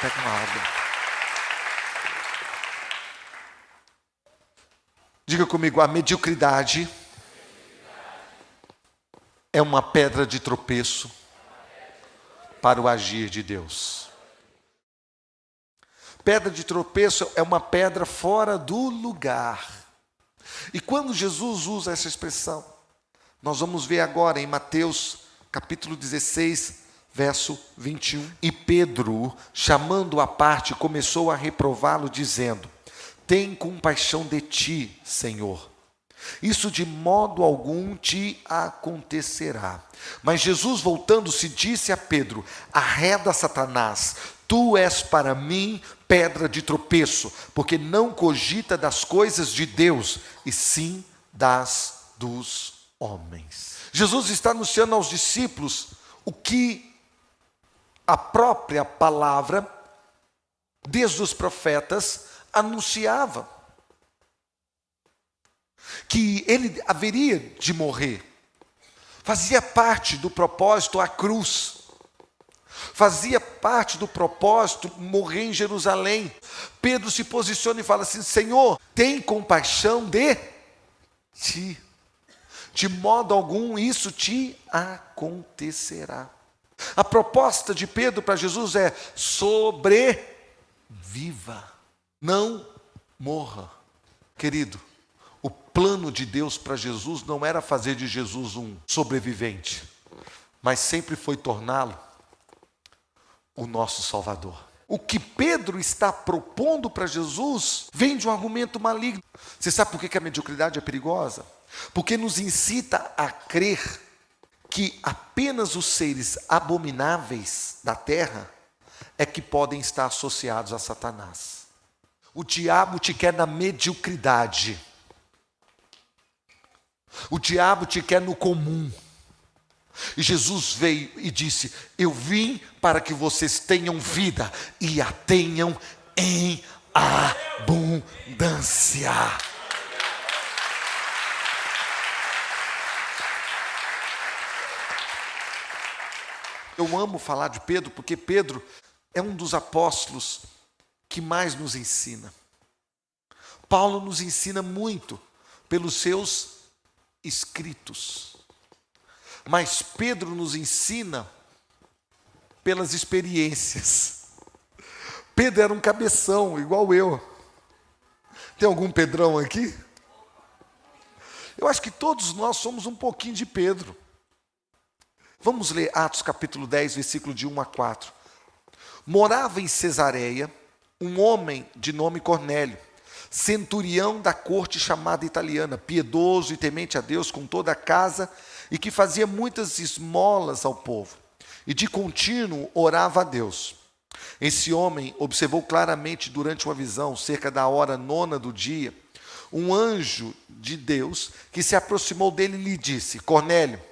Pega uma água. Diga comigo, a mediocridade é uma pedra de tropeço para o agir de Deus. Pedra de tropeço é uma pedra fora do lugar. E quando Jesus usa essa expressão, nós vamos ver agora em Mateus capítulo 16, verso 21. E Pedro, chamando-o à parte, começou a reprová-lo, dizendo: tem compaixão de ti, Senhor. Isso de modo algum te acontecerá. Mas Jesus, voltando-se, disse a Pedro: arreda, Satanás, tu és para mim pedra de tropeço, porque não cogita das coisas de Deus, e sim das dos homens. Jesus está anunciando aos discípulos o que a própria palavra, desde os profetas, anunciava: que ele haveria de morrer. Fazia parte do propósito a cruz. Fazia parte do propósito morrer em Jerusalém. Pedro se posiciona e fala assim: Senhor, tem compaixão de ti. De modo algum isso te acontecerá. A proposta de Pedro para Jesus é: sobreviva, não morra. Querido, o plano de Deus para Jesus não era fazer de Jesus um sobrevivente, mas sempre foi torná-lo o nosso Salvador. O que Pedro está propondo para Jesus vem de um argumento maligno. Você sabe por que a mediocridade é perigosa? Porque nos incita a crer que apenas os seres abomináveis da terra é que podem estar associados a Satanás. O diabo te quer na mediocridade. O diabo te quer no comum. E Jesus veio e disse: eu vim para que vocês tenham vida e a tenham em abundância. Eu amo falar de Pedro, porque Pedro é um dos apóstolos que mais nos ensina. Paulo nos ensina muito pelos seus escritos, mas Pedro nos ensina pelas experiências. Pedro era um cabeção, igual eu. Tem algum Pedrão aqui? Eu acho que todos nós somos um pouquinho de Pedro. Vamos ler Atos capítulo 10, versículo de 1 a 4. Morava em Cesareia um homem de nome Cornélio, centurião da corte chamada italiana, piedoso e temente a Deus com toda a casa, e que fazia muitas esmolas ao povo, e de contínuo orava a Deus. Esse homem observou claramente durante uma visão, cerca da hora 9ª do dia, um anjo de Deus que se aproximou dele e lhe disse: Cornélio.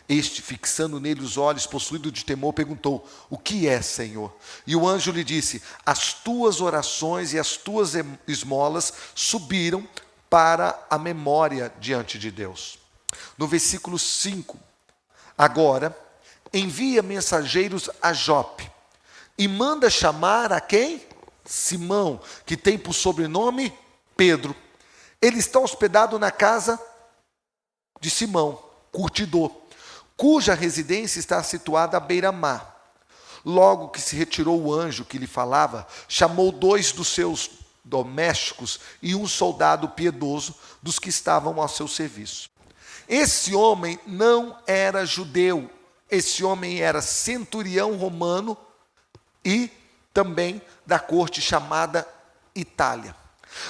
Este, fixando nele os olhos, possuído de temor, perguntou: o que é, Senhor? E o anjo lhe disse: as tuas orações e as tuas esmolas subiram para a memória diante de Deus. No versículo 5, agora envia mensageiros a Jope e manda chamar a quem? Simão, que tem por sobrenome Pedro. Ele está hospedado na casa de Simão, curtidor, cuja residência está situada à beira-mar. Logo que se retirou o anjo que lhe falava, chamou 2 dos seus domésticos e um soldado piedoso dos que estavam ao seu serviço. Esse homem não era judeu, esse homem era centurião romano e também da corte chamada Itália.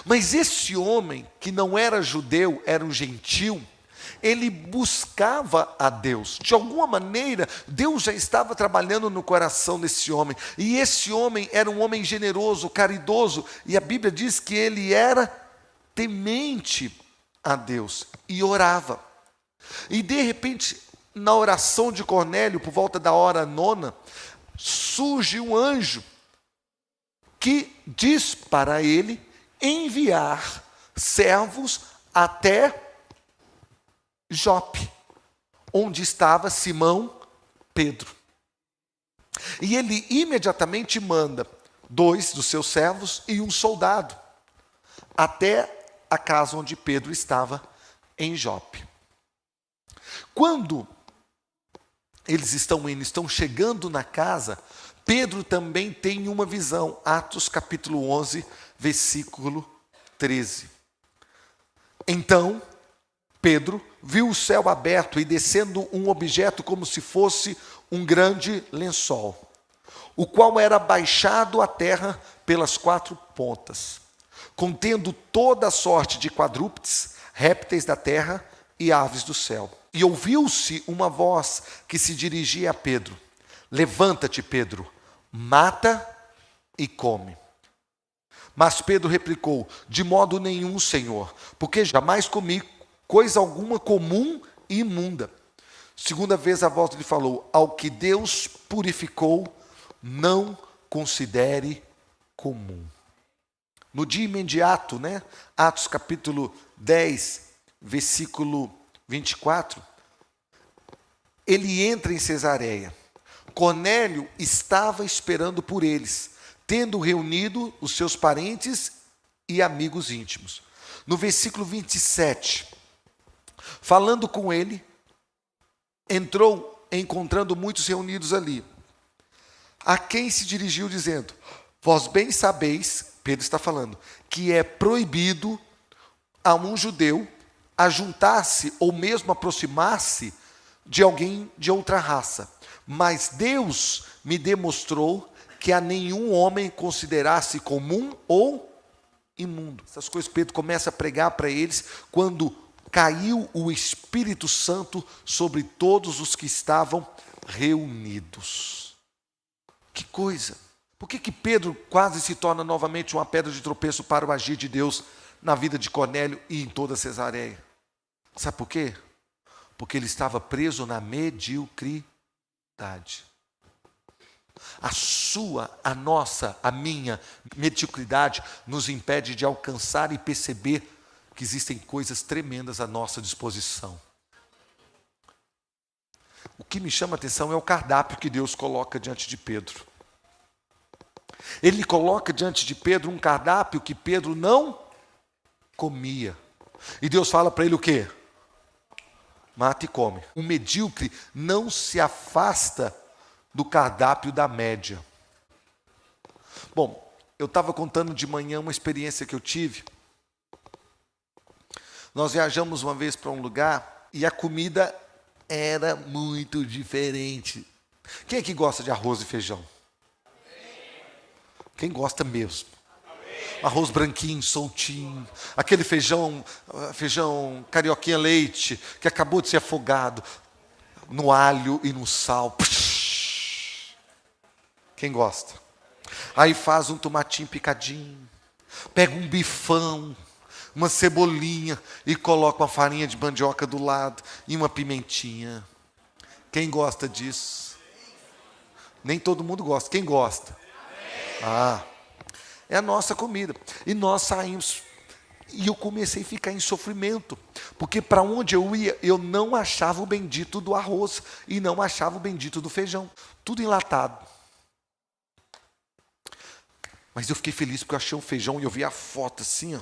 Mas esse homem, que não era judeu, era um gentil, ele buscava a Deus. De alguma maneira, Deus já estava trabalhando no coração desse homem. E esse homem era um homem generoso, caridoso. E a Bíblia diz que ele era temente a Deus e orava. E de repente, na oração de Cornélio, por volta da hora 9ª, surge um anjo que diz para ele enviar servos até Jope, onde estava Simão Pedro. E ele imediatamente manda 2 dos seus servos e um soldado, até a casa onde Pedro estava, em Jope. Quando eles estão chegando na casa, Pedro também tem uma visão. Atos capítulo 11, versículo 13. Então, Pedro viu o céu aberto e descendo um objeto como se fosse um grande lençol, o qual era baixado à terra pelas 4 pontas, contendo toda a sorte de quadrúpedes, répteis da terra e aves do céu. E ouviu-se uma voz que se dirigia a Pedro: levanta-te, Pedro, mata e come. Mas Pedro replicou: de modo nenhum, Senhor, porque jamais comi coisa alguma comum e imunda. Segunda vez a voz lhe falou: ao que Deus purificou, não considere comum. No dia imediato, Atos capítulo 10, versículo 24, ele entra em Cesareia. Cornélio estava esperando por eles, tendo reunido os seus parentes e amigos íntimos. No versículo 27, falando com ele, entrou encontrando muitos reunidos ali, a quem se dirigiu dizendo: vós bem sabeis, Pedro está falando, que é proibido a um judeu ajuntar-se ou mesmo aproximar-se de alguém de outra raça. Mas Deus me demonstrou que a nenhum homem considerasse comum ou imundo. Essas coisas Pedro começa a pregar para eles quando caiu o Espírito Santo sobre todos os que estavam reunidos. Que coisa! Por que Pedro quase se torna novamente uma pedra de tropeço para o agir de Deus na vida de Cornélio e em toda Cesareia? Sabe por quê? Porque ele estava preso na mediocridade. A nossa, a minha mediocridade nos impede de alcançar e perceber que existem coisas tremendas à nossa disposição. O que me chama a atenção é o cardápio que Deus coloca diante de Pedro. Ele coloca diante de Pedro um cardápio que Pedro não comia. E Deus fala para ele o quê? Mata e come. O medíocre não se afasta do cardápio da média. Bom, eu estava contando de manhã uma experiência que eu tive. Nós viajamos uma vez para um lugar e a comida era muito diferente. Quem é que gosta de arroz e feijão? Quem gosta mesmo? Arroz branquinho, soltinho, aquele feijão carioquinha leite, que acabou de ser afogado no alho e no sal. Quem gosta? Aí faz um tomatinho picadinho, pega um bifão, uma cebolinha e coloca uma farinha de mandioca do lado e uma pimentinha. Quem gosta disso? Nem todo mundo gosta. Quem gosta? É a nossa comida. E nós saímos. E eu comecei a ficar em sofrimento. Porque para onde eu ia, eu não achava o bendito do arroz. E não achava o bendito do feijão. Tudo enlatado. Mas eu fiquei feliz porque eu achei um feijão e eu vi a foto assim, ó,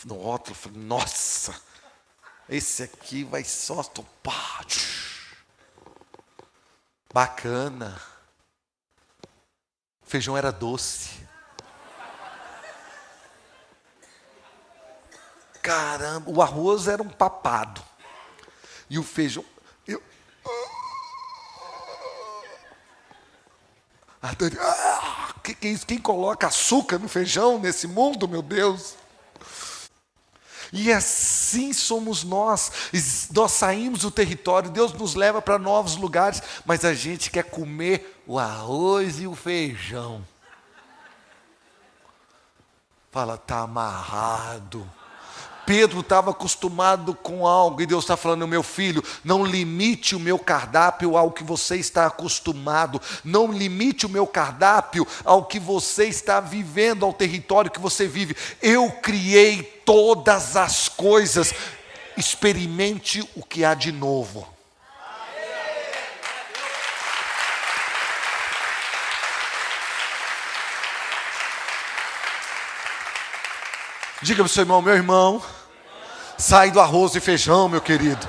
no rótulo. Falei, nossa, esse aqui vai só topar. Bacana. O feijão era doce. Caramba, o arroz era um papado. E o feijão... A Dani, que é isso? Quem coloca açúcar no feijão nesse mundo, meu Deus? E assim somos nós. Nós saímos do território, Deus nos leva para novos lugares, mas a gente quer comer o arroz e o feijão. Fala, está amarrado. Pedro estava acostumado com algo e Deus está falando, meu filho, não limite o meu cardápio ao que você está acostumado, não limite o meu cardápio ao que você está vivendo, ao território que você vive. Eu criei todas as coisas, experimente o que há de novo. Diga para o seu irmão, sai do arroz e feijão, meu querido.